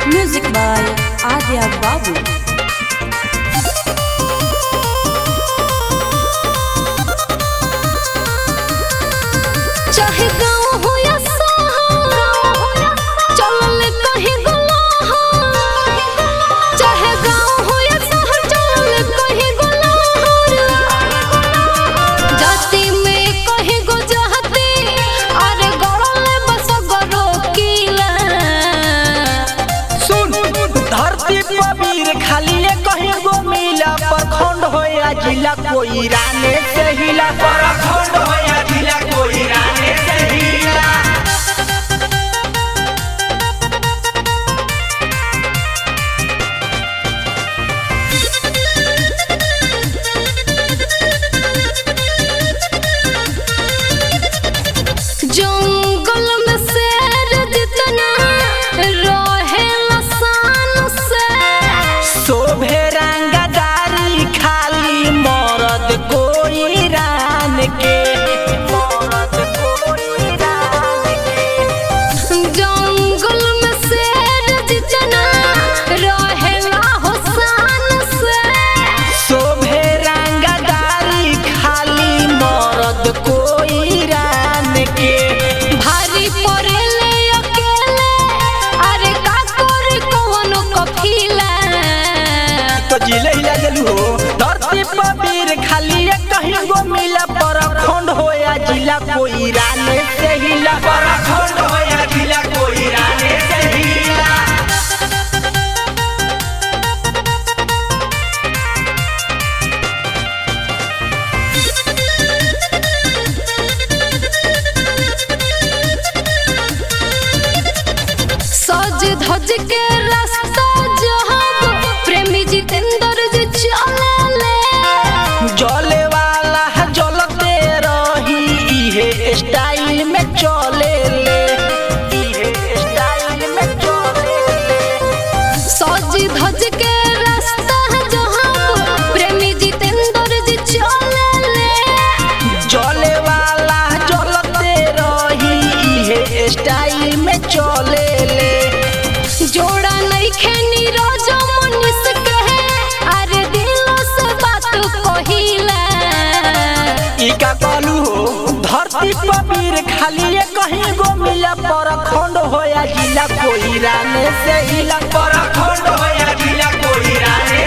Music by Adya Babu. चाहे गाँव हो या शहर, चलल कहीं गुलाहर। चाहे गाँव हो या शहर, चलल कहीं गुलाहर। जाति में कहीं गो जाती, अरे गड़ल बस गरो किला। सुन धरती पर वीर खाली कहीं गो मिला, प्रखंड हो या जिला कोई राने से हिला। प्रखंड हो या जिला कोई राने से हिला। जंगल में शेर जितना रहेला शान से, शोभे रंगदारी खाली मरद कोई रान के। मरद कोई रान के। जंगल में शेर जितना रहेला हो शान से, शोभे रंगदारी खाली मरद कोई रान के। भारी पड़ेले अकेले, अरे का करे कवनो कफिला। तो जिले हिला जलू हो धरती पर वीर खाली कहीं गो मिला, प्रखंड हो या जिला कोई राने से हिला। प्रखंड हो या जिला कोई राने से हिला। सज धज के रास्ता जहां प्रेमी जितेंद्र जी चले। जले वाला जलते रही इहे स्टाइल में चले ले। इहे स्टाइल में चले ले। सज धज के रास्ता जहां प्रेमी जितेंद्र जी चले। जले वाला जलते रही इहे स्टाइल में चले ले। जोड़ा नहीं खेनी रोज मनीष कहे, अरे दिल से बात कहिला। इका कहलू हो धरती पर वीर खाली कहीं गो मिला, प्रखंड हो या जिला कोई राने से हिला। प्रखंड हो या जिला कोई राने